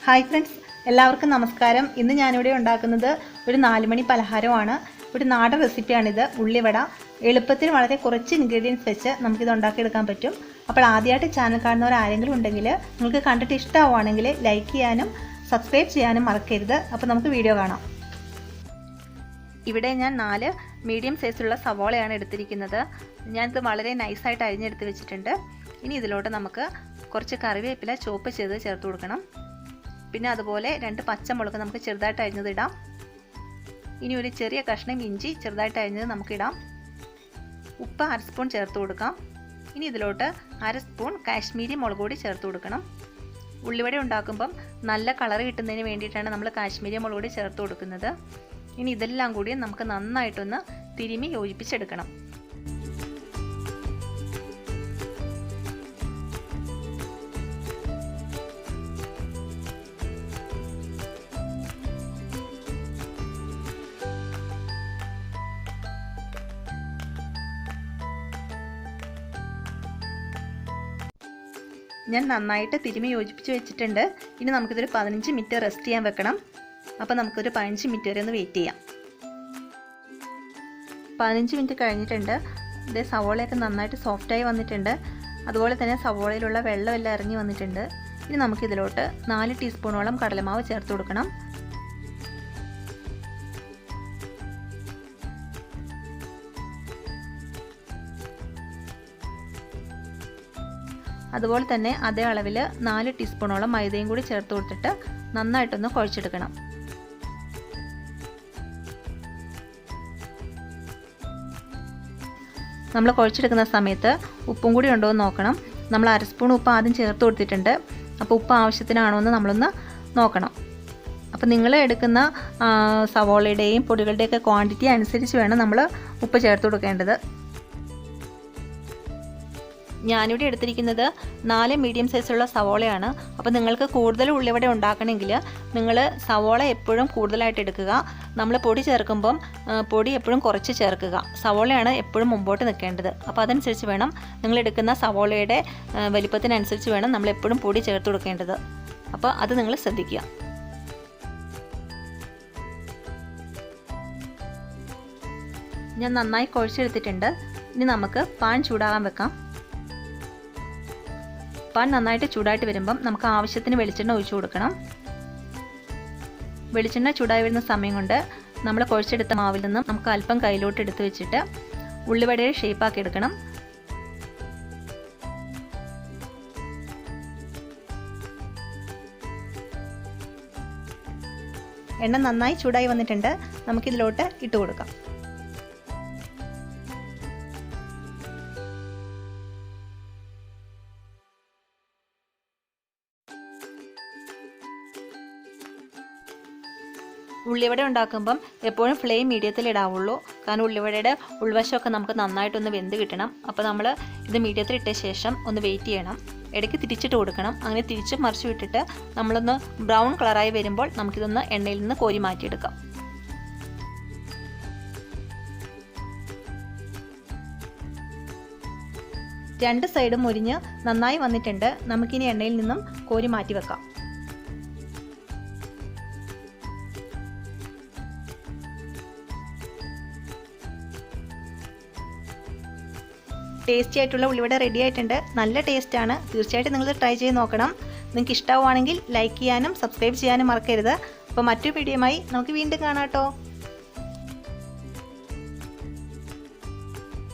Hi friends, എല്ലാവർക്കും നമസ്കാരം. ഇന്ന് ഞാനിവിടെ ഉണ്ടാക്കുന്നത് ഒരു 4 മണി പലഹാരമാണ്. ഒരു നാടൻ റെസിപ്പിയാണിത്, ഉള്ളിവട. എളുപ്പത്തിൽ വളരെ കുറച്ച് ഇൻഗ്രീഡിയൻസ് വെച്ച് നമുക്കിത് ഉണ്ടാക്കിയെടുക്കാൻ പറ്റും. അപ്പോൾ ആദ്യമായിട്ട് ചാനൽ കാണുന്നവർ ആരെങ്കിലും ഉണ്ടെങ്കിൽ നിങ്ങൾക്ക് കണ്ടിട്ട് ഇഷ്ടമാവുകയാണെങ്കിൽ ലൈക്ക് ചെയ്യാനും സബ്സ്ക്രൈബ് ചെയ്യാനും മറക്കരുത്. അപ്പോൾ നമുക്ക് വീഡിയോ കാണാം. ഇവിടെ ഞാൻ 4 മീഡിയം സൈസുള്ള സവോളയാണ് എടുത്തിരിക്കുന്നത്. ഞാനിത് വളരെ നൈസായിട്ട് അരിഞ്ഞെടുത്ത് വെച്ചിട്ടുണ്ട്. ഇനി ഇതിലോട്ട് നമുക്ക് കുറച്ച് കറിവേപ്പില ചോപ്പ് ചെയ്ത് ചേർത്ത് കൊടുക്കണം. പിന്നെ അതുപോലെ 2 പച്ചമുളക് നമുക്ക് ചെറുതായിട്ട് അരിഞ്ഞത് ഇടാം. ഇനി ഒരു ചെറിയ കഷ്ണം ഇഞ്ചി ചെറുതായിട്ട് അരിഞ്ഞത് നമുക്കിടാം. ഉപ്പ് 1/2 സ്പൂൺ ചേർത്ത് കൊടുക്കാം. ഇനി ഇതിലോട്ട് 1/2 സ്പൂൺ കാശ്മീരി മുളക് പൊടി ചേർത്ത് കൊടുക്കണം. ഉള്ളിവട ഉണ്ടാക്കുമ്പം നല്ല കളർ കിട്ടുന്നതിന് വേണ്ടിയിട്ടാണ് നമ്മൾ കാശ്മീരി മുളക് പൊടി ചേർത്ത് കൊടുക്കുന്നത്. ഇനി ഇതെല്ലാം കൂടി നമുക്ക് നന്നായിട്ടൊന്ന് തിരുമ്മി യോജിപ്പിച്ചെടുക്കണം. ഞാൻ നന്നായിട്ട് തിരുമ്മി യോജിപ്പിച്ച് വെച്ചിട്ടുണ്ട്. ഇനി നമുക്കിതൊരു 15 മിനിറ്റ് റെസ്റ്റ് ചെയ്യാൻ വെക്കണം. അപ്പോൾ നമുക്കൊരു 15 മിനിറ്റ് വരെ ഒന്ന് വെയിറ്റ് ചെയ്യാം. 15 മിനിറ്റ് കഴിഞ്ഞിട്ടുണ്ട്. ഇത് സവോളയൊക്കെ നന്നായിട്ട് സോഫ്റ്റായി വന്നിട്ടുണ്ട്. അതുപോലെ തന്നെ സവോളയിലുള്ള വെള്ളമെല്ലാം ഇറങ്ങി വന്നിട്ടുണ്ട്. ഇനി നമുക്കിതിലോട്ട് 4 ടീസ്പൂണോളം കടലമാവ് ചേർത്ത് കൊടുക്കണം. അതുപോലെ തന്നെ അതേ അളവിൽ 4 ടീസ്പൂണോളം മൈദയും കൂടി ചേർത്ത് കൊടുത്തിട്ട് നന്നായിട്ടൊന്ന് കുഴച്ചെടുക്കണം. നമ്മൾ കുഴച്ചെടുക്കുന്ന സമയത്ത് ഉപ്പും കൂടി ഉണ്ടോ എന്ന് നോക്കണം. നമ്മൾ 1/2 സ്പൂൺ ഉപ്പ് ആദ്യം ചേർത്ത് കൊടുത്തിട്ടുണ്ട്. അപ്പോൾ ഉപ്പ് ആവശ്യത്തിനാണോ എന്ന് നമ്മളൊന്ന് നോക്കണം. അപ്പോൾ നിങ്ങൾ എടുക്കുന്ന സവോളയുടെയും പൊടികളുടെയൊക്കെ ക്വാണ്ടിറ്റി അനുസരിച്ച് വേണം നമ്മൾ ഉപ്പ് ചേർത്ത് കൊടുക്കേണ്ടത്. ഞാനിവിടെ എടുത്തിരിക്കുന്നത് 4 മീഡിയം സൈസുള്ള സവോളയാണ്. അപ്പോൾ നിങ്ങൾക്ക് കൂടുതൽ ഉള്ളിവട ഉണ്ടാക്കണമെങ്കിൽ നിങ്ങൾ സവോള എപ്പോഴും കൂടുതലായിട്ട് എടുക്കുക. നമ്മൾ പൊടി ചേർക്കുമ്പം പൊടി എപ്പോഴും കുറച്ച് ചേർക്കുക. സവോളയാണ് എപ്പോഴും മുമ്പോട്ട് നിൽക്കേണ്ടത്. അപ്പോൾ അതനുസരിച്ച് വേണം നിങ്ങൾ എടുക്കുന്ന സവോളയുടെ വലിപ്പത്തിനനുസരിച്ച് വേണം നമ്മൾ എപ്പോഴും പൊടി ചേർത്ത് കൊടുക്കേണ്ടത്. അപ്പോൾ അത് നിങ്ങൾ ശ്രദ്ധിക്കുക. ഞാൻ നന്നായി കുഴച്ചെടുത്തിട്ടുണ്ട്. ഇനി നമുക്ക് പാൻ ചൂടാകാൻ വെക്കാം. പാൻ നന്നായിട്ട് ചൂടായിട്ട് വരുമ്പം നമുക്ക് ആവശ്യത്തിന് വെളിച്ചെണ്ണ ഒഴിച്ചു കൊടുക്കണം. വെളിച്ചെണ്ണ ചൂടായി വരുന്ന സമയം കൊണ്ട് നമ്മൾ കുഴച്ചെടുത്ത മാവിൽ നിന്നും നമുക്ക് അല്പം കയ്യിലോട്ട് എടുത്ത് വെച്ചിട്ട് ഉള്ളിവടയെ ഷേപ്പാക്കി എടുക്കണം. എണ്ണ നന്നായി ചൂടായി വന്നിട്ടുണ്ട്. നമുക്കിതിലോട്ട് ഇട്ട് കൊടുക്കാം. ഉള്ളിവട ഉണ്ടാക്കുമ്പം എപ്പോഴും ഫ്ലെയിം മീഡിയത്തിൽ ഇടാവുള്ളൂ. കാരണം ഉള്ളിവടയുടെ ഉൾവശമൊക്കെ നമുക്ക് നന്നായിട്ടൊന്ന് വെന്ത് കിട്ടണം. അപ്പോൾ നമ്മൾ ഇത് മീഡിയത്തിൽ ഇട്ട ശേഷം ഒന്ന് വെയിറ്റ് ചെയ്യണം. ഇടയ്ക്ക് തിരിച്ചിട്ട് കൊടുക്കണം. അങ്ങനെ തിരിച്ച് മറിച്ച് വിട്ടിട്ട് നമ്മളൊന്ന് ബ്രൗൺ കളറായി വരുമ്പോൾ നമുക്കിതൊന്ന് എണ്ണയിൽ നിന്ന് കോരി മാറ്റിയെടുക്കാം. രണ്ട് സൈഡും മുരിഞ്ഞ് നന്നായി വന്നിട്ടുണ്ട്. നമുക്കിനി എണ്ണയിൽ നിന്നും കോരി മാറ്റി വെക്കാം. ടേസ്റ്റി ആയിട്ടുള്ള ഉള്ളിവട റെഡി ആയിട്ടുണ്ട്. നല്ല ടേസ്റ്റാണ്. തീർച്ചയായിട്ടും നിങ്ങൾ ട്രൈ ചെയ്ത് നോക്കണം. നിങ്ങൾക്ക് ഇഷ്ടമാവുകയാണെങ്കിൽ ലൈക്ക് ചെയ്യാനും സബ്സ്ക്രൈബ് ചെയ്യാനും മറക്കരുത്. അപ്പോൾ മറ്റൊരു വീഡിയോയുമായി നമുക്ക് വീണ്ടും കാണാം കേട്ടോ.